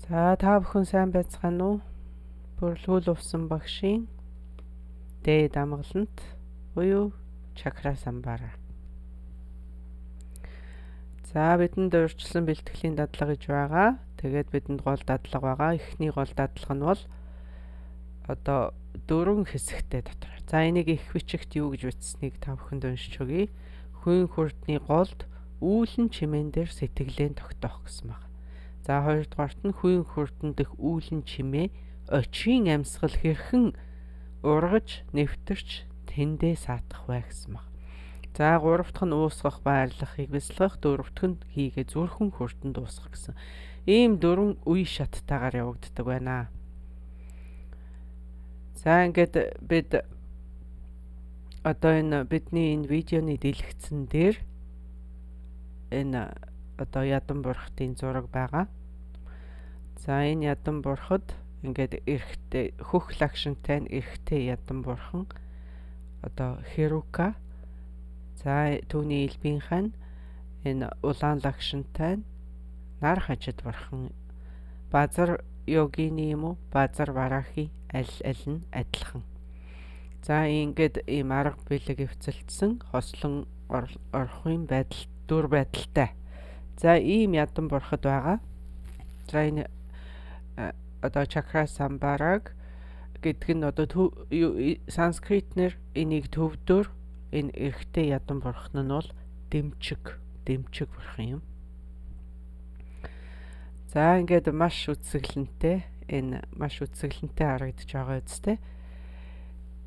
За та бүхэн сайн байцгаана уу? Бүрлгүүл увсан багшийн дээд амгалант буюу чакра самбара. За бидэнд урьдчилан бэлтгэлийн дадлага гэж байгаа. Тэгээд бидэнд гол дадлага байгаа. Эхний гол дадлага нь бол одоо 4 хэсэгтэй дотор. За энийг их бичигт юу гэж бичсэнийг та бүхэнд уншиж өгье. Хүйн хурдны голд үүлэн чимээн дээр сэтгэлээ тогтоох гэсэн байна. За хоёрдугаарт нь хүйн хурдан дэх үүлэн чимээ очийн амьсгал хэрхэн ургаж нэвтэрч тэндээ саатах вэ гэсэн байна. За гуравт нь уусгах, байрлахыг бясалгах, дөрөвт нь хийгээ зүрхэн хурданд уусгах гэсэн. Ийм 4 үе шаттайгаар явагддаг байна. За ингээд бид одоо энэ бидний энэ видеоны дэлгэцэн дээр энэ одоо ядан бурхтын зураг байгаа. За энэ ядан бурхад ингээд эрэгтэй хөх лагшинтай эрэгтэй ядан бурхан одоо Хирука. За түүний элбийнхэн энэ улаан лагшинтай нар хажид бурхан базар йогины юм уу базар варахи аль нь адилхан. За ингээд ийм арга бэлэг эвцэлдсэн хослон орохын байдал дүр байдалтай. За ийм ядан бурхад байгаа. За энэ одоо чакра самбараг гэдэг нь одоо санскритнэр энийг төвдөр энэ эрэгтэй ядан бурхан нь бол дэмчиг бурхан юм. За ингээд маш үсгэлэнтэй харагдаж байгаа үстэй.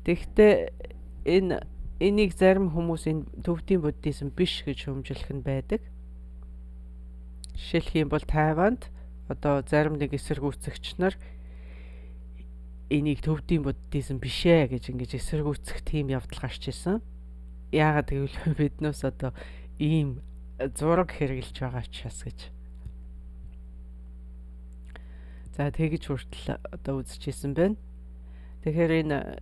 Тэгэхдээ энийг зарим хүмүүс энэ төвдийн буддизм биш гэж хүмжлэх нь байдаг. Жишээлх юм бол Тайванд одоо зарим нэг эсэргүүцэгч нар энийг төвдийн буддизм бишээ гэж ингэж эсэргүүцэх тийм явдал гарч ирсэн. Яагаад гэвэл биднээс одоо ийм зураг хэрэгжилж байгаа учраас гэж. За тэгж хүртэл одоо үзчихсэн байна. Тэгэхээр энэ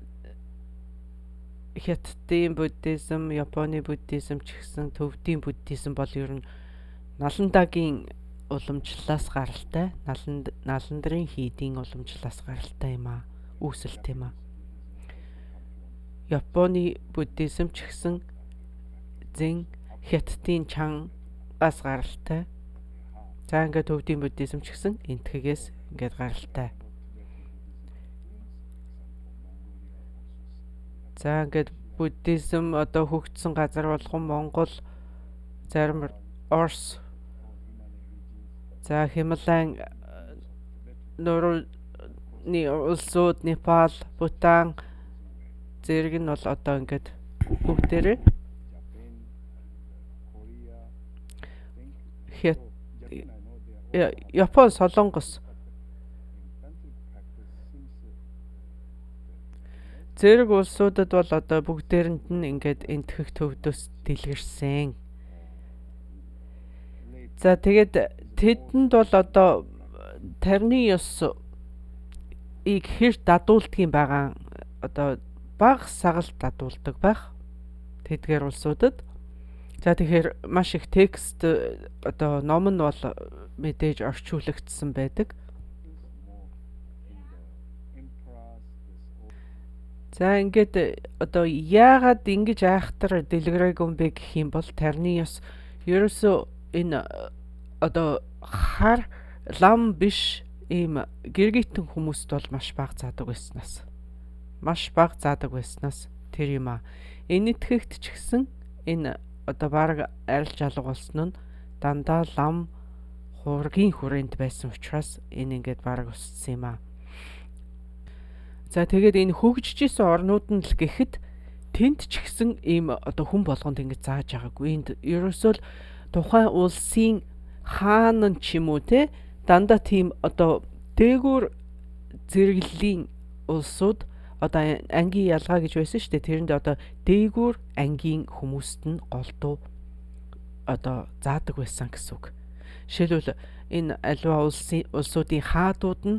Хятадын буддизм, Японы буддизм ч гэсэн төвдийн буддизм бол ер нь наландагийн уламжлалаас гаралтай, наландрын хийдийн уламжлалаас гаралтай юм аа. Үүсэлт юм аа. Японы буддизм ч гэсэн зэн Хятадын чангаас гаралтай. За ингээд төвдийн буддизм ч гэсэн энтхэгээс ингээд гаралтай. За ингээд буддизм одоо хөгжсөн газар болгон Монгол, зарим Орос, за Хималайн нуурны улсууд, Непал, Бутан зэрэг нь бол одоо ингээд бүгдээрээ Япон, Солонгос зэрэг улсуудад бол одоо бүгдээрэнд нь ингээд энтхэх төвдөөс дэлгэрсэн. За тэгээд тэдэнд бол одоо тарны ёсыг хэр дадуулдгийн байгаа одоо бага сагалт дадуулдаг байх тэдгээр улсуудад. За тэгэхээр маш их текст одоо ном нь бол мэдээж орчуулагдсан байдаг. За ингээд одоо яагаад ингэж айхтар дэлгэрээгүй юм бэ гэх юм бол тарны ёс ерөөсөө энэ одоо хар лам биш ийм гэргитэн хүмүүст бол маш бага заадаг байснаас тэр юм аа. Энэтхэгт ч гэсэн энэ одоо баг арилж алга болсон нь дандаа лам хуургийн хүрээнд байсан учраас энэ ингээд баг өссөн юм аа. За тэгээд энэ хөгжижсэн орнууд нь л гэхэд тэнд ч гэсэн ийм одоо хүн болгонд ингэж зааж байгаагүй. Энд ерөөсөө л тухайн улсын хаан ч юм уу те дандаа тийм одоо дээгүүр зэрэглэлийн улсууд одоо ангийн ялгаа гэж байсан шүү дээ. Тэрэнд одоо дээгүүр ангийн хүмүүст нь голдуу одоо заадаг байсан гэсэн үг. Жишээлбэл энэ аливаа улсуудын хаадууд нь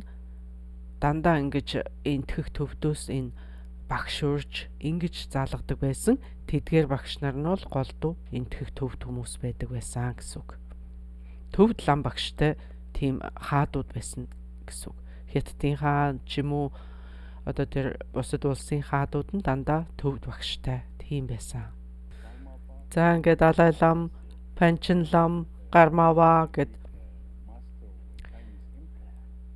дандаа ингэж энтхэх төвдөөс энэ багш урж ингэж заалгадаг байсан. Тэдгээр багш нар нь бол голдуу энтхэх төвд хүмүүс байдаг байсан гэсэн үг. Төвд лам багштай тийм хаадууд байсан гэсэн үг. Хятадын хаан ч юм уу одоо тэр бусад улсын хаадууд нь дандаа төвд багштай тийм байсан. За ингээд Далай лам, Панчин лам, Гармава гэд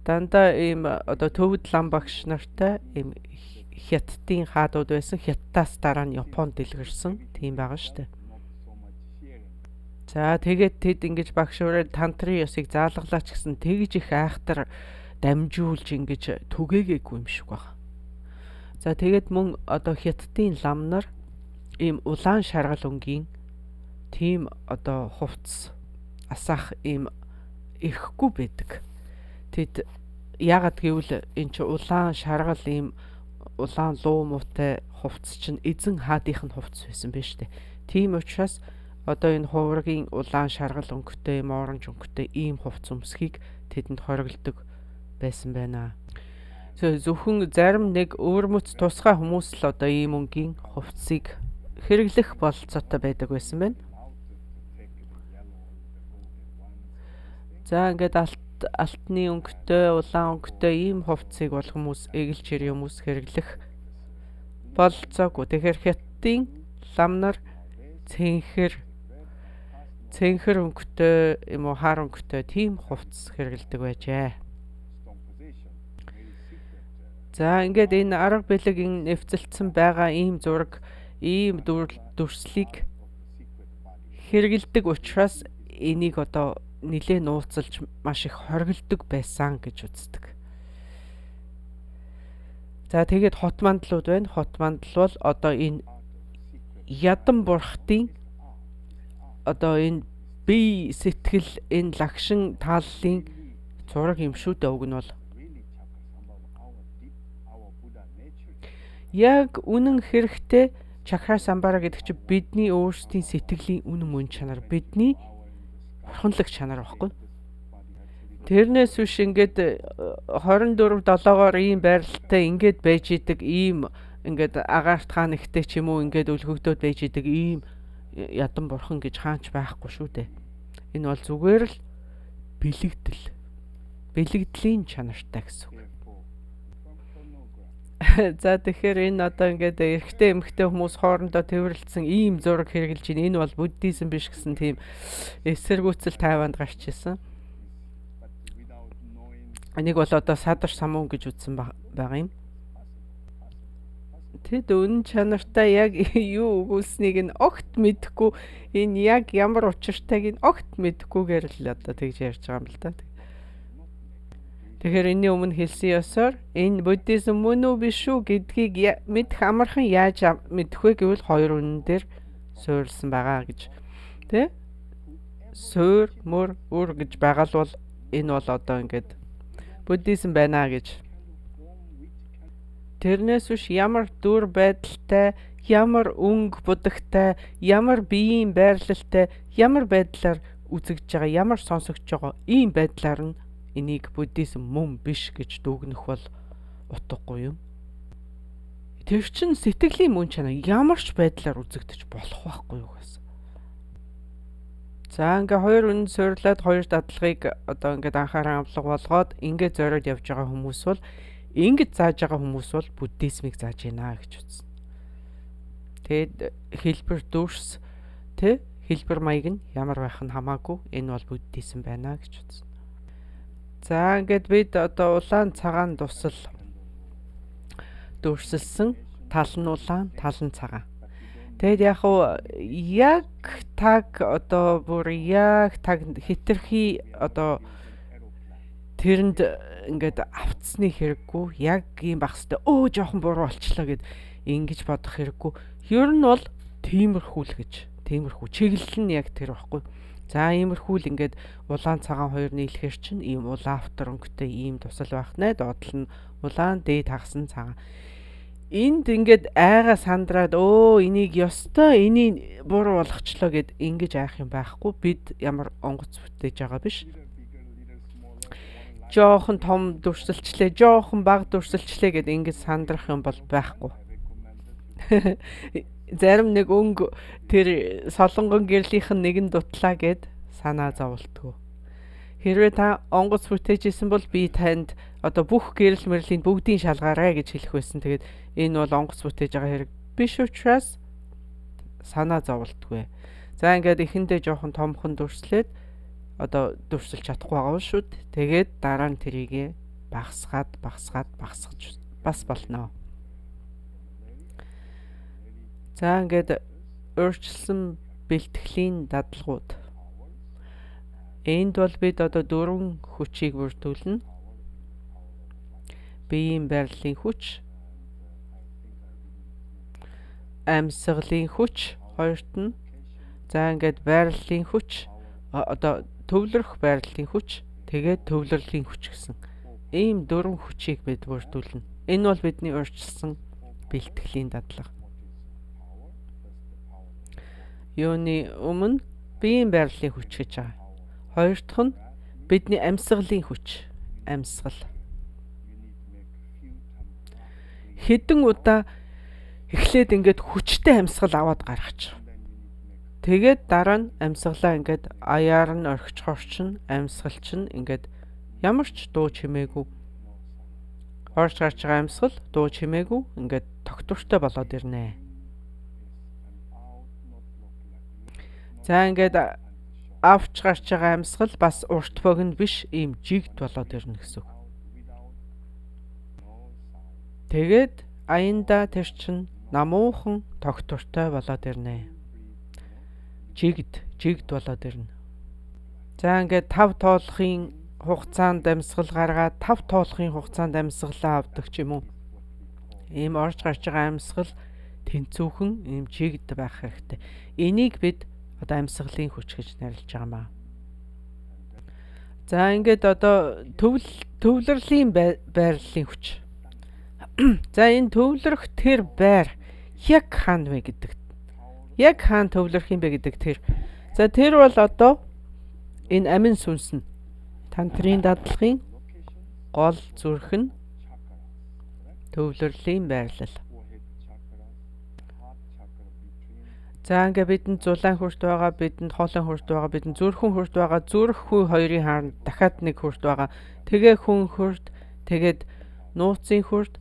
дандаа ийм одоо төвд лам багш нартай ийм Хятадын хаадууд байсан. Хятадаас дараа нь Японд дэлгэрсэн тийм байгаа штэ. За тэгээд тэд ингэж багшуураад тантрын ёсыг заалгалаач гэсэн тэгж их айхтар дамжуулж ингэж түгээгээгүй юм шиг байна. За тэгээд мөн одоо Хятадын лам нар ийм улаан шаргал өнгийн тийм одоо хувцас асаах ийм ирэхгүй байдаг. Тэд яагаад гэвэл энэ чи улаан шаргал ийм улаан луу муутай хувцас чинь эзэн хаадынх нь хувцас байсан биз дээ. Тийм учраас одоо энэ хувргийн улаан шаргал өнгөтэй, моронж өнгөтэй ийм хувцас өмсөхийг тэдэнд хоригддог байсан байна. Зөвхөн зарим нэг өвөрмөц тусгай хүмүүс л одоо ийм өнгийн хувцсыг хэрэглэх бололцоотой байдаг байсан байна. За ингээд алтны өнгөтэй, улаан өнгөтэй ийм хувцсыг бол хүмүүс эгэлж ирэх хүмүүс хэрэглэх бололцоогүй. Тэгэхээр Хятадын лам нар цэнхэр өнгөтэй юм уу хар өнгөтэй тийм хувцас хэрэглэдэг байжээ. За ингээд энэ арга бэлэг нэвцэлсэн байгаа ийм зураг, ийм дүрслийг хэрэглэдэг учраас энийг одоо нилээ нууцлж маш их хоригддог байсан гэж үздэг. За тэгээд хот мандлууд байна. Хот мандал бол одоо энэ ядан бурхтын одоо энэ бие сэтгэл энэ лагшин тааллын зураг юм шүү дээ. Уг нь бол яг үнэн хэрэгтэй чакра самбара гэдэг чинь бидний өөрсдийн сэтгэлийн үнэн мөн чанар, бидний бурханлаг чанар баггүй. Тэрнээс биш ингээд 24/7-оор ийм байралтай ингээд байж идэг ийм ингээд агаарт хаан ихтэй ч юм уу ингээд өлгөгдөөд байж идэг ийм ядан бурхан гэж хаанч байхгүй шүү дээ. Энэ бол зүгээр л бэлэгдлийн чанартай гэсэн үг. За тэгэхээр энэ одоо ингээд эрэгтэй эмэгтэй хүмүүс хоорондоо төвөрлөсөн ийм зураг хэрэгжилж байна. Энэ бол буддизм биш гэсэн тийм эсэргүүцэл Тайванд гарч ирсэн. Энийг бол одоо садар самун гэж үзсэн байгаа юм. Тэд үнэн чанартай яг юу өгүүлснийг нь огт мэдэхгүй, энэ яг ямар учиртайг нь огт мэдэхгүйгээр л одоо тэгж ярьж байгаа юм л да. Тэгэхээр энэний өмнө хэлсэн ёсоор энэ буддизм мөн үү биш үү гэдгийг мэдэх амархан яаж мэдэх вэ гэвэл хоёр үнэн дээр суурилсан байгаа гэж. Тэ? Суур, мөр, үр гэж байгаа л бол энэ бол одоо ингээд буддизм байна гэж. Тэрнээс биш ямар дүр байдалтай, ямар өнгө будагтай, ямар биеийн байрлалтай, ямар байдлаар үзэгдэж байгаа, ямар сонсогдож байгаа ийм байдлаар нь энийг буддизм мөн биш гэж дүгнэх бол утгагүй юм. Тэр чин сэтгэлийн мөн чанар ямар ч байдлаар үзэгдэж болох байхгүй юу гэсэн. За ингээ хоёр үнэн суйрлаад хоёр дадлагыг одоо ингээд анхааран авлага болгоод ингээд зориод явж байгаа хүмүүс бол ингэж зааж байгаа хүмүүс бол буддизмыг зааж байна гэж үзсэн. Тэгэд хэлбэр дүрс тэ хэлбэр маяг нь ямар байх нь хамаагүй энэ бол буддизм байна гэж үзсэн. За ингээд бид одоо улаан цагаан дусал дүрсэлсэн тал нь улаан, тал нь цагаан. Тэгэд яг таг одоо бүр яг таг хитрхи одоо тэрэнд ингээд автсны хэрэггүй яг юм багстай жоохон буруу болчлоо гэд ингэж бодох хэрэггүй. Ер нь бол тиймэрхүү чиглэл нь яг тэр байхгүй. За иймэрхүү л ингээд улаан цагаан хоёр нийлэхэр чинь ийм улаан автор өнгөтэй ийм тусал байх нэ доотлол нь улаан дээд хагас нь цагаан. Энд ингээд айгаа сандраад энийг ёстой энийг буруу болгочлоо гэд ингэж айх юм байхгүй. Бид ямар онгоц бүтээж байгаа биш. Жоохон том дүрсэлчлээ, жоохон бага дүрсэлчлээ гэд ингэж сандрах юм бол байхгүй. Зарим нэг өнгө тэр солонгон гэрлийнх нь нэгэн дутлаа гэд санаа зовлтгоо. Хэрвээ та онгоц бүтээжсэн бол би танд одоо бүх гэрэл мэрлийн бүгдийг шалгаарай гэж хэлэх байсан. Тэгээд энэ бол онгоц бүтээж байгаа хэрэг биш учраас санаа зовлтгүй. За ингээд эхэндээ жоохон томхон дүрслээд одоо дүрсэлж чадахгүй байгаа шүү дээ. Тэгээд дараа нь тэрийг багсгаад багсгаж бас болно. За ингээд өөрчлөсөн бэлтгэлийн дадлагууд. Энд бол бид одоо 4 хүчийг бүрдүүлнэ. Биеийн байрлалын хүч, амьсгалын хүч хоёрт нь. За ингээд байрлалын хүч, одоо төвлөрөх байрлалын хүч, тэгээд төвлөрлийн хүч гэсэн. Ийм 4 хүчийг бид бүрдүүлнэ. Энэ бол бидний өөрчлөсөн бэлтгэлийн дадлага. Юуны өмнө биеийн байрлалын хүч гэж байгаа. Хоёр дахь нь бидний амьсгалын хүч, амьсгал. Хэдэн удаа эхлээд ингээд хүчтэй амьсгал аваад гаргач. Тэгээд дараа нь амьсгалаа ингээд аяар нь орхиж хорчин, амьсгал чинь ингээд ямар ч дуу чимээгүй орж гарч байгаа амьсгал дуу чимээгүй ингээд тогтвортой болоод ирнэ. За ингээд авч гарч байгаа амьсгал бас урт богино биш, ийм жигд болоод ирнэ гэсэн үг. Тэгээд аяндаа тэр чин намуухан тогтвортой болоод ирнэ. Жигд болоод ирнэ. За ингээд 5 тоолохын хугацаанд амьсгал гаргаад 5 тоолохын хугацаанд амьсгалаа авдаг ч юм уу. Ийм орж гарч байгаа амьсгал тэнцүүхэн ийм жигд байх хэрэгтэй. Энийг бид одоо амьсгалын хүч гэж нэрлэж байгаа маа. За ингээд одоо төвлөрлийн байрлалын хүч. За энэ төвлөрөх тэр байр яг хаана вэ гэдэг. Яг хаана төвлөрөх юм бэ гэдэг тэр. За тэр бол одоо энэ амин сүнс нь тантрын дадлагын гол зүрх нь төвлөрлийн байрлал. За ингээ бидэнд зулаан хүрт байгаа, бидэнд хоолой хүрт байгаа, бидэнд зүрхэн хүрт байгаа, зүрх хүү хоёрын хаанд дахиад нэг хүрт байгаа. Тэгээ хүн хүрт, тэгээд нууцын хүрт,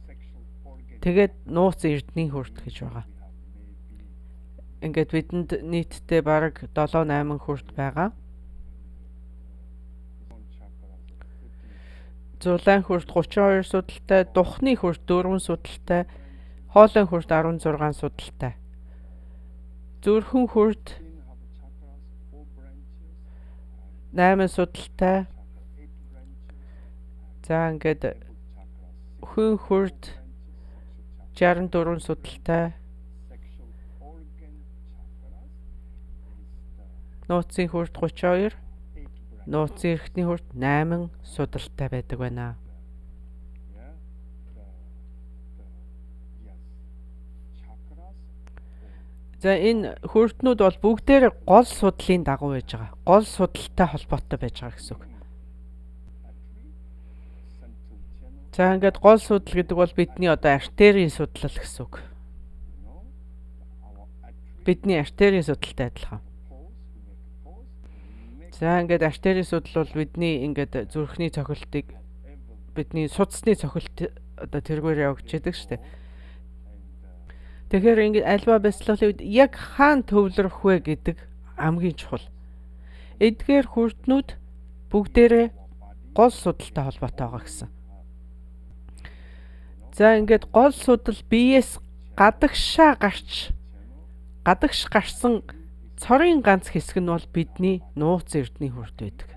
тэгээд нууц эрдний хүрт гэж байгаа. Ингээд бидэнд нийтдээ бараг 7-8 хүрт байгаа. Зулаан хүрт 32 судалтай, духны хүрт 4 судалтай, хоолой хүрт 16 судалтай. Зүрхэн хүрт 8 судалтай. За ингээд хүн хүрт 64 судалтай. Нууцын хүрт 32, нууцын эрхтний хүрт 8 судалтай байдаг байна. За энэ хүртнүүд бол бүгдээр гол судлалын дагуу байж байгаа. Гол судалтай холбоотой байж байгаа гэсэн үг. За ингээд гол судал гэдэг бол бидний одоо артерийн судлал гэсэн үг. Бидний артерийн судалтай адилхан. За ингээд артерийн судал бол бидний ингээд зүрхний цохилтыг бидний судасны цохилт одоо тэргээр явагдаж байдаг шүү дээ. Тэгэхээр ингээд альва бяцлаглалын үед яг хаана төвлөрөх вэ гэдэг хамгийн чухал. Эдгээр хүртнүүд бүгдээрээ гол судалтай холбоотой байгаа гэсэн. За ингээд гол судал биеэс гадагш гарсан цорын ганц хэсэг нь бол бидний нууц эрдний хүрт байдаг.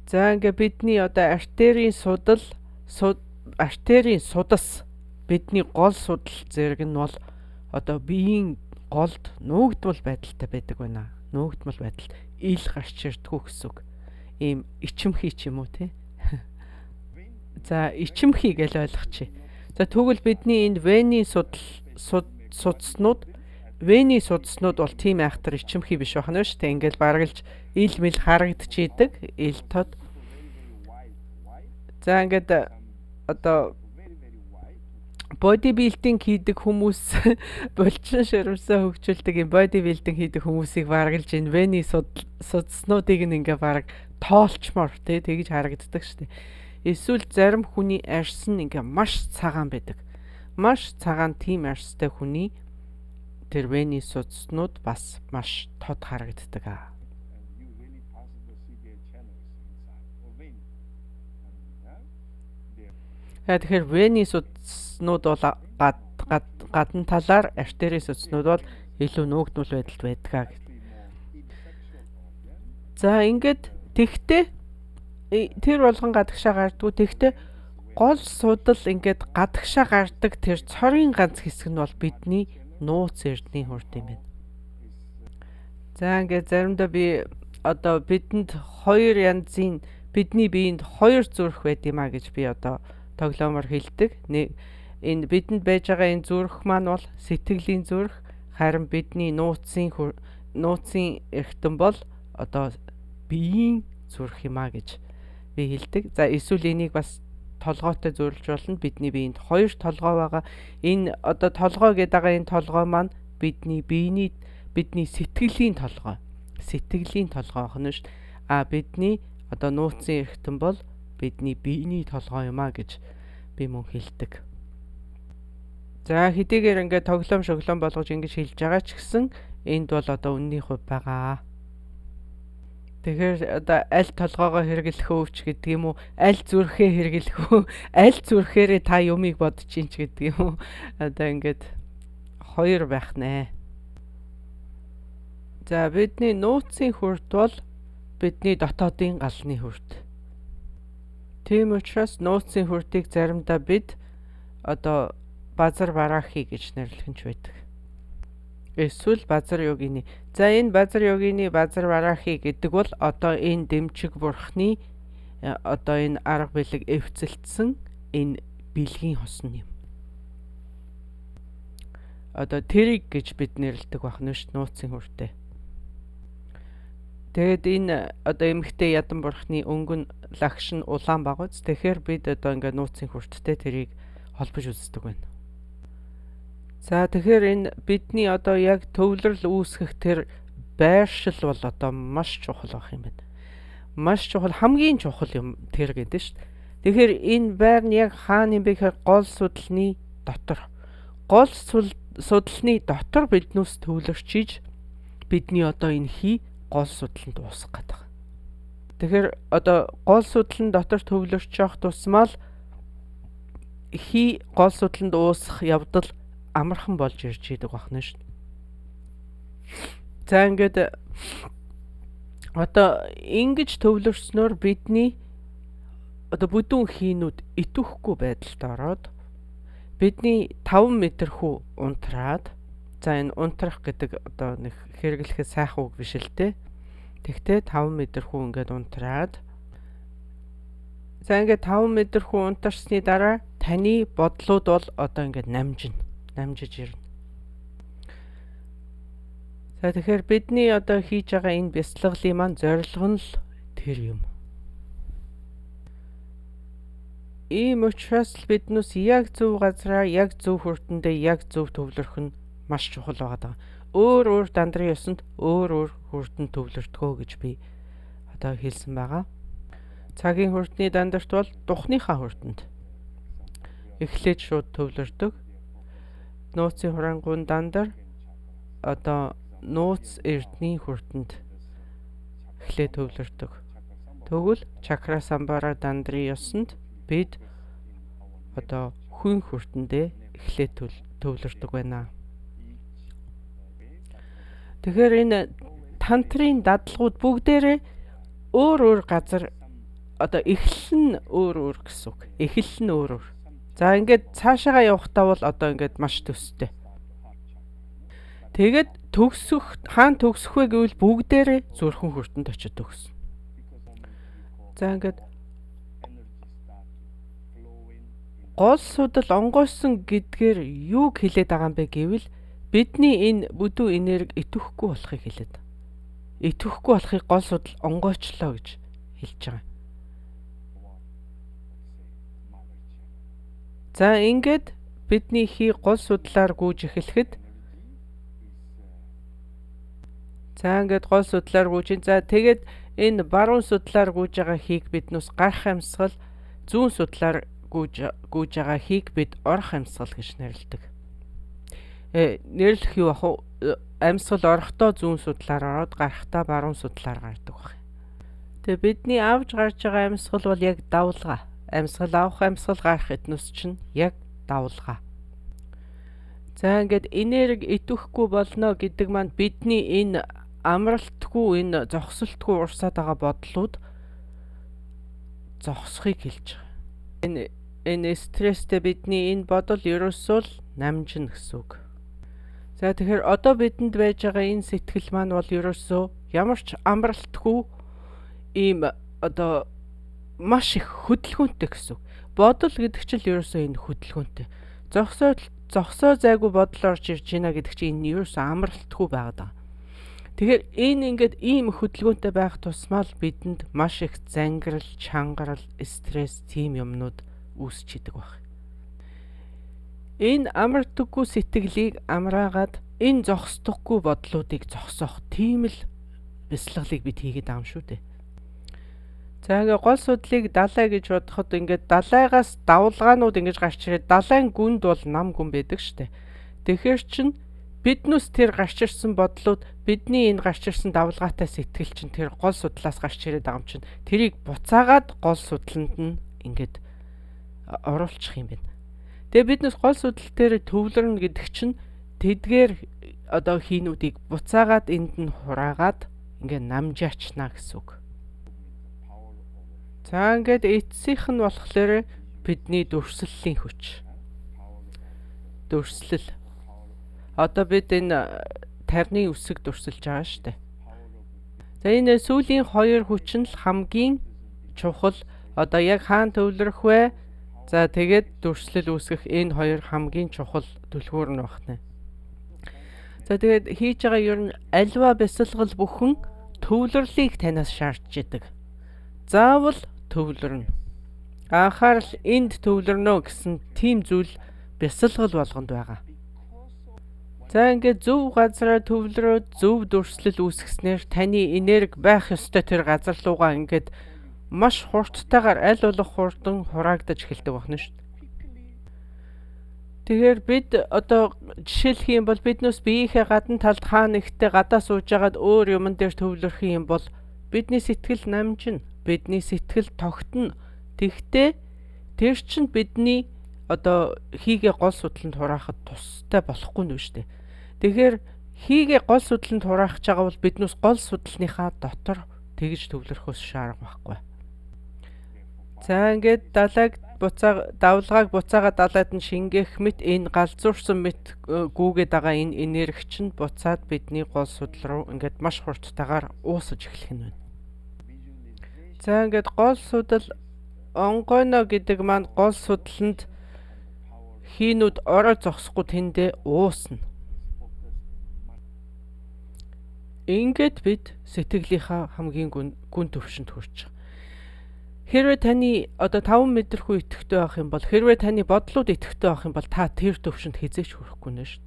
За ингээд бидний одоо артерийн судас бидний гол судал зэрэг нь бол одоо биеийн голд нүүгдмэл байдалтай байдаг байна. Нүүгдмэл байдалд ил гарч ирдгүү гэсэн үг. Ийм ичимхий ч юм уу те. За ичимхий гэж ойлгочих. За тэгвэл бидний энэ вений судснууд бол тийм айхтар ичимхий биш байна шүү дээ. Ингээл баргалж ил мэл харагдчихийдэг, ил тод. За ингээд одоо бодибилдинг хийдэг хүмүүс булчин ширмсээ хөгжүүлдэг юм бодибилдинг хийдэг хүмүүсийг баргалж энэ вений судснуудыг ингээ бараг тоолчмоор тэгж харагддаг шүү дээ. Эсвэл зарим хүний арьс нь ингээ маш цагаан байдаг. Маш цагаан тийм арьстай хүний тэр вений судаснууд бас маш тод харагддаг аа. Тэгэхээр вений судаснууд бол гадна талаар артерийн судаснууд бол илүү нүүгдмэл байдалд байдаг. За ингээд тэгтээ тэр болгон гадагшаа гардгүй. Тэгтээ гол судал ингээд гадагшаа гардаг тэр цорын ганц хэсэг нь бол бидний нууц эрдний хурд юм байна. За ингээд заримдаа би одоо бидэнд хоёр янзын бидний биед хоёр зүрх байд юм а гэж би одоо тоглоомор хэлдэг. Энэ бидэнд байж байгаа энэ зүрх маань бол сэтгэлийн зүрх, харин бидний нууцын эргэтэн бол одоо биеийн зүрх юм а гэж би хэлдэг. За эсвэл энийг бас толгойтой зөвлөж болно. Бидний биед хоёр толгой байгаа. Энэ одоо толгой гэдэг байгаа энэ толгой маань бидний сэтгэлийн толгой. Сэтгэлийн толгой байна шүү дээ. Бидний одоо нууцын эргэтэн бол бидний биений толгой юм а гэж би мөн хэлдэг. За хэдийгээр ингээд тоглоом болгож ингэж хэлж байгаа ч гэсэн энд бол одоо үнний хувь байгаа. Тэгэхээр одоо аль толгоогоо хэрэглэх өвч гэдэг юм уу? Аль зүрхээ хэрэглэх үү? Аль зүрхээрээ та юмыг бодож ин ч гэдэг юм уу? Одоо ингээд хоёр байх нэ. За бидний нууцын хүрд бол бидний дотоодын галны хүрд. Тийм учраас нууцын хүрдийг заримдаа бид одоо базар барахи гэж нэрлэж байдаг. Эсвэл базар йогины. За энэ базар йогины базар барахи гэдэг бол одоо энэ дэмчиг бурхны одоо энэ арга бэлэг эвцэлдсэн энэ бэлгийн хосон юм. Одоо тэрийг гэж бид нэрлэдэг байна шүү дээ нууцын хүрдээ. Тэгэд энэ одоо эмэгтэй ядан бурхны өнгөн лагш нь улаан багц. Тэгэхээр бид одоо ингээ нууцын хүрдтэй тэрийг холбож үздэг байна. За тэгэхээр энэ бидний одоо яг төвлөрөл үүсгэх тэр байршил бол одоо маш чухал байх юм байна. Маш чухал, хамгийн чухал юм тэр гэдэг шүү дээ. Тэгэхээр энэ байр нь яг хаана юм бэ гэхээр гол судлалны дотор. Гол судлалны дотор биднээс төвлөрчиж бидний одоо энэ хий гол судлалд дуусгах гэдэг. Тэгэхээр одоо гол судлалын дотор төвлөрч явах тусмал хий гол судлалд уусах явдал амархан болж ирж идэг байна шүү дээ. За ингээд одоо ингэж төвлөрснөөр бидний одоо бүдүүн хийнүүд итвэхгүй байдалд ороод бидний 5 метр хүү унтраад, за энэ унтрах гэдэг одоо нэг хэрэглэхэд сайхан үг биш л дээ. Тэгтээ 5 метр хүү ингээд унтраад, за ингээд 5 метр хүү унтарсны дараа таны бодлууд бол одоо ингээд намжиж ирнэ. За тэгэхээр бидний одоо хийж байгаа энэ бяцлаглын маань зорилго нь л тэр юм. Ийм учраас биднээс яг зөв газараа, яг зөв хүртэндээ, яг зөв төвлөрөх нь маш чухал байгаа. Өөр дандрын ёсонд өөр хүртэнд төвлөрдгөө гэж би одоо хэлсэн байгаа. Цагийн хүртний дандарт бол духныхаа хүртэнд эхлээд шууд төвлөрдөг. Нууцын хурангуун дандар одоо нууц эрдний хүртэнд эхлээд төвлөрдөг. Тэгвэл чакра самбара дандрын ёсонд бид одоо хүн хүртэндээ эхлээд төвлөрдөг байна. Тэгэхээр энэ тантрын дадлагууд бүгдээрээ өөр газар одоо эхлэл нь өөр гэсэн үг. Эхлэл нь өөр. За ингээд цаашаага явахдаа бол одоо ингээд маш төстэй. Тэгээд хаана төгсөх вэ гэвэл бүгдээрээ зүрхэн хүртэнд очиж төгснө. За ингээд гол судал онгойсон гэдгээр юуг хэлээд байгаа юм бэ гэвэл бидний энэ бүдүү энерги идэвхгүй болохыг хэлээд. Идэвхгүй болохыг гол судал онгойчлоо гэж хэлж байгаа. За ингээд бидний хий гол судлаар гүйж эхлэхэд, за ингээд гол судлаар гүйж, за тэгээд энэ баруун судлаар гүйж байгаа хийг биднээс гарах амьсгал, зүүн судлаар гүйж байгаа хийг бид орох амьсгал гэж нэрлэдэг. Нэрлэх юу ах вэ? Амьсгал орохдоо зүүн судлаар ороод гарахдаа баруун судлаар гардаг баг. Тэгээ бидний авж гарч байгаа амьсгал бол яг давлгаа. Амьсгал авах, амьсгал гарах эднүс чинь яг давлгаа. За ингээд энерги идэвхгүй болно гэдэг маань бидний энэ амралтгүй, энэ зогсолтгүй урсаад байгаа бодлууд зогсохыг хэлж байгаа. Энэ стресстэй бидний энэ бодол ерөөсөө л намжина гэсэн үг. За тэгэхээр одоо бидэнд байж байгаа энэ сэтгэл маань бол ерөөсөө ямар ч амралтгүй ийм одоо маш их хөдөлгөөнтэй гэсэн үг. Бодол гэдэг чинь ерөөсөө энэ хөдөлгөөнтэй. Зогсоо зайгүй бодол орж ирж байна гэдэг чинь энэ ерөөсөө амралтгүй байгаад байгаа. Тэгэхээр энэ ингээд ийм хөдөлгөөнтэй байх тусмаа л бидэнд маш их зангирал, чангарал, стресс тийм юмнууд үүсч идэг баг. Энэ амардаггүй сэтгэлийг амраагаад энэ зогсдоггүй бодлуудыг зогсоох тийм л бяцлаглыг бид хийгээд байгаа юм шүү дээ. За ингээ гол судлыг далай гэж бодоход ингээд далайгаас давлгаанууд ингэж гарч ирээд далайн гүнд бол нам гүн байдаг штэ. Тэгэхээр чин биднээс тэр гарч ирсэн бодлууд бидний энэ гарч ирсэн давлгаатай сэтгэл чинь тэр гол судлаас гарч ирээд байгаа юм чинь тэрийг буцаагаад гол судланд нь ингээд оруулчих юм байна. Тэгээ биднээс гол судал дээр төвлөрнө гэдэг чинь тэдгээр одоо хийнүүдийг буцаагаад энд нь хураагаад ингээд намжаачна гэсэн үг. За ингээд эцсийнх нь болохоор бидний дүрслэлийн хүч. Дүрслэл. Одоо бид энэ тарны үсэг дүрсэлж байгаа шүү дээ. За энэ сүүлийн хоёр хүч нь л хамгийн чухал. Одоо яг хаана төвлөрөх вэ? За тэгээд дүрслэл үүсгэх энэ хоёр хамгийн чухал түлхүүр нь багна. За тэгээд хийж байгаа ер нь альва бясалгал бүхэн төвлөрлийг танаас шаардж идэг. Заавал төвлөрнө. Анхаарал энд төвлөрнө гэсэн тийм зүйл бясалгал болгонд байгаа. За ингээд зөв газараа төвлөрөөд зөв дүрслэл үүсгэснээр таны энерги байх ёстой тэр газар руугаа ингээд маш хурдтайгаар аль болох хурдан хураагдаж эхэлдэг байна шүү дээ. Тэгэхээр бид одоо жишээлх юм бол биднээс биеийнхээ гадна талд хаана нэгтээ гадаа сууж агаад өөр юмн дээр төвлөрөх юм бол бидний сэтгэл намжина, бидний сэтгэл тогтно. Тэгтээ тэр чинь бидний одоо хийгээ гол судланд хураахад тустай болохгүй нүү шүү дээ. Тэгэхээр хийгээ гол судланд хураах байгаа бол биднээс гол судлалынхаа дотор тэгж төвлөрөхөөс шаарга байхгүй. За ингээд давлгааг буцаагаад далайд нь шингээх мэт энэ галзуурсан мэт гүүгээд байгаа энэ энерги чинь буцаад бидний гол судал руу ингээд маш хурдтайгаар уусаж эхлэх нь байна. За ингээд гол судал онгойно гэдэг маань гол судланд хийнүүд орой зогсохгүй тэндээ уусна. Ингээд бид сэтгэлийнхаа хамгийн гүн төвшөнд хүрч байгаа. Хэрвээ таны одоо 5 мэдрэхүй итгэвтэй байх юм бол хэрвээ таны бодлууд итгэвтэй байх юм бол та тэр төвшөнд хизээч хүрэхгүй нэ шүү.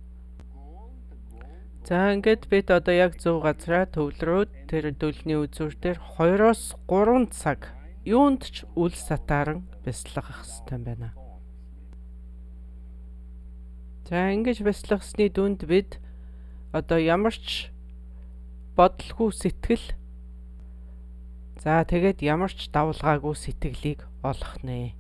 За ингээд бид одоо яг зөв газараа төвлөрөөд тэр дөлний үзүүр дээр 2-3 цаг юунд ч үл сатааран бяцлагах хэрэгтэй байна. За ингэж бяцлагсны дүнд бид одоо ямар ч бодлого сэтгэл за тэгээд ямар ч давлгаагүй сэтгэлийг олох нэ.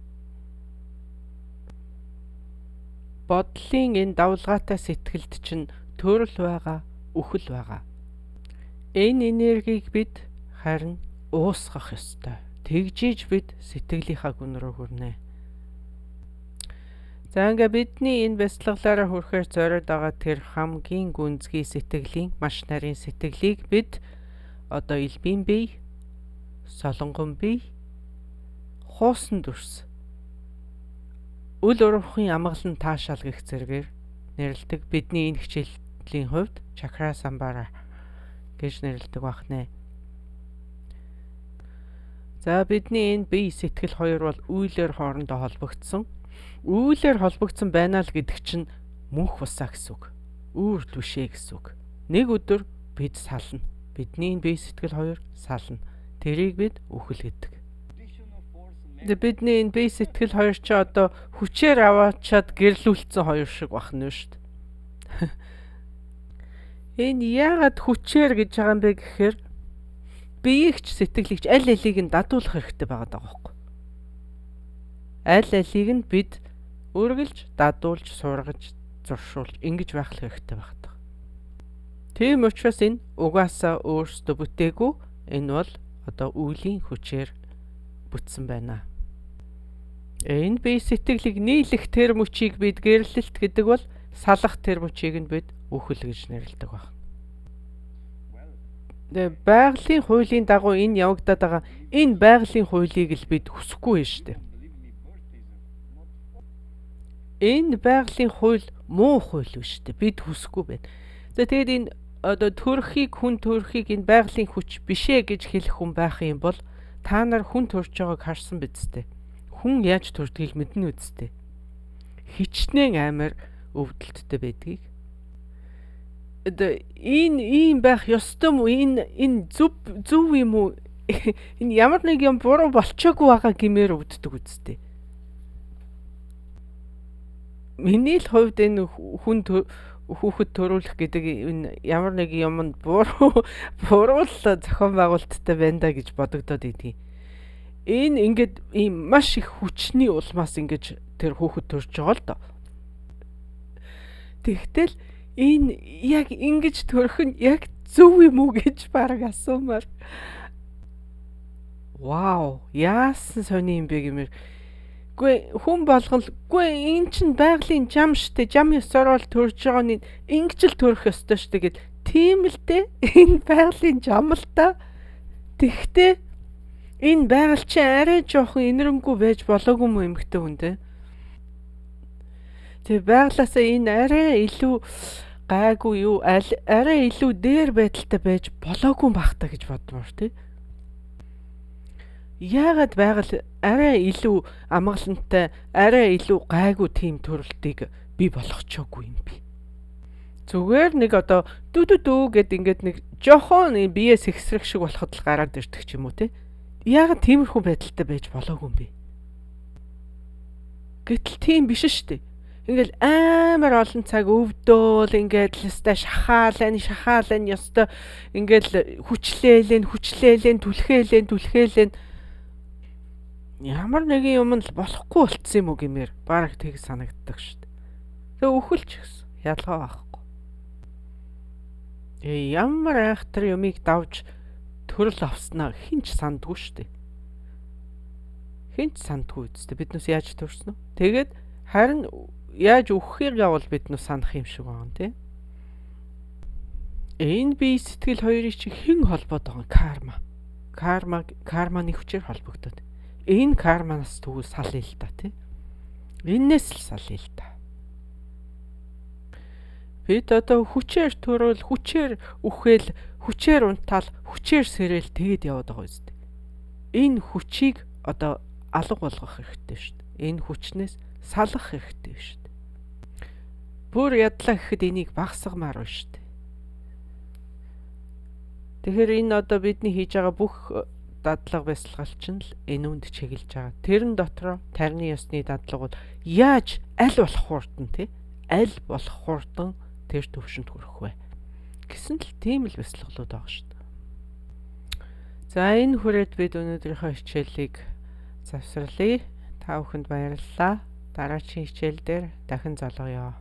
Бодлын энэ давлгаатай сэтгэлд чинь төрөл байгаа, үхэл байгаа. Энэ энергийг бид харин уусгах ёстой. Тэгжиж бид сэтгэлийнхаа гүн рүү хүрнэ. За ингээ бидний энэ бяцлаглаараа хүрэхээр зориод байгаа тэр хамгийн гүнзгий сэтгэлийн маш нарийн сэтгэлийг бид одоо элбийн бие, солонгон бие, хуусан дүрс, үл урвахын амгалан таашаал гэх зэргээр нэрлэдэг. Бидний энэ хичээлийн хувьд чакра самбара гэж нэрлэдэг байна. За бидний энэ бие сэтгэл хоёр бол үйлээр хоорондоо холбогдсон. Үйлээр холбогдсон байна л гэдэг чинь мөнх бусаа гэсэн үг. Үүр түшээ гэсэн үг. Нэг өдөр бид сална. Бидний бие сэтгэл хоёр сална. Тэрийг бид үхэл гэдэг. Бидний энэ бие сэтгэл хоёр ч одоо хүчээр аваачаад гэрлүүлсэн хоёр шиг бахна шүү дээ. Энэ яагаад хүчээр гэж байгаа юм бэ гэхээр биеигч сэтгэлэгч аль алийг нь дадуулах хэрэгтэй байгаа байхгүй. Аль алийг нь бид үргэлж дадуулж, сургаж, зуршуулж ингэж байх хэрэгтэй байна. Тийм учраас энэ угаасаа өөрсдөө бүтээгүй, энэ бол одоо үеийн хүчээр бүтсэн байна. Энэ бие сэтгэлийг нийлэх тэр мөчийг бид гэрлэлт гэдэг бол салах тэр мөчийг нь бид үхэл гэж нэрлэдэг байна. Байгалийн хуулийн дагуу энэ явагдаад байгаа энэ байгалийн хуулийг л бид хүсэхгүй байна шүү дээ. Энэ байгалийн хууль муу хууль биш шүү дээ. Бид хүсэхгүй байна. За тэгээд энэ одоо хүн төрхийг энэ байгалийн хүч бишээ гэж хэлэх хүн байх юм бол та нар хүн төрж байгааг харсан биз дээ. Хүн яаж төрдгийг мэднэ үсттэй. Хичнээн амар өвдөлттэй байдгийг. Энэ ийм байх ёстой мó? Энэ зөв юм уу? Энэ ямар нэг юм буруу болчоогүй байгаа гэмээр өвддөг үсттэй. Миний л хувьд энэ хүүхэд төрүүлэх гэдэг энэ ямар нэг юмд буруу л зохион байгуулалттай байна да гэж бодогдоод идэв. Энэ ингээд ийм маш их хүчний улмаас ингэж тэр хүүхэд төрж байгаа л доо. Тэгтэл энэ яг ингэж төрөх нь яг зөв юм уу гэж бараг асуумаар. Вау, яасан сони юм бэ гэмээр. Гүй хүн болгонгүй эн чин байгалийн зам штэ, зам ёсоор л төрж байгаа нь ингэж л төрөх ёстой штэ гэд. Тийм л дээ. Энэ байгалийн зам л та. Тэгтээ энэ байгаль чи арай жоохон инэрэнгүй байж болоогүй юм эмхтэй хүн те. Тэг байглаасаа энэ арай илүү гайгүй юу, арай илүү дээр байдалтай байж болоогүй бахта гэж бодмоор те. Яагаад байгаль арай илүү амгалантай, арай илүү гайгүй тийм төрөлтийг бий болгочоогүй юм бэ? Зүгээр нэг одоо дүү гэд ингээд нэг жоохон биеэс ихсрэх шиг болоход л гараад ирдэг ч юм уу те. Яагаад тиймэрхүү байдалтай байж болоогүй юм бэ? Гэтэл тийм биш шүү дээ. Ингээл амар олон цаг өвдөөл ингээд лэстэй шахаалэн ёстой ингээл хүчлээлэн түлхээлэн ямар нэгэн юм л болохгүй болцсон юм уу гэмээр бараг тийг санагддаг шүү дээ. Тэгээ үхэлч гэсэн ялгаа байхгүй. Ямар айхтар юмыг давж төрөл авснаа хинч сандгүй шүү дээ. Хинч сандгүй үстэ биднээс яаж төрсөн үү? Тэгээд харин яаж үхэхийг бол биднээс санах юм шиг байна тий. Энэ бие сэтгэл хоёрыг чи хэн холбоод байгаа карманы хүчээр холбогдоод. Энэ карманаас тэгвэл салъя л та тий. Эннээс л салъя л та. Бид одоо хүчээр төрөөл, хүчээр үхэл, хүчээр унтаал, хүчээр сэрээл тэгэд яваад байгаа үст. Энэ хүчийг одоо алга болгох хэрэгтэй шүү дээ. Энэ хүчнээс салах хэрэгтэй шүү дээ. Бүр ядлаа гэхэд энийг багсгамаар байна шүү дээ. Тэгэхээр энэ одоо бидний хийж байгаа бүх дадлага бясалгал чинь л энэ үнд чиглэж байгаа. Тэрэн дотроо тарины ёсны дадлага бол яаж аль болох хурдан тий? Аль болох хурдан тэр төвшөнд хүрэх вэ? Гэсэн л тийм л бясалгалууд байгаа шүү дээ. За энэ хүрээд бид өнөөдрийнхөө хичээлийг завсарлая. Та бүхэнд баярлалаа. Дараагийн хичээл дээр дахин золгоё.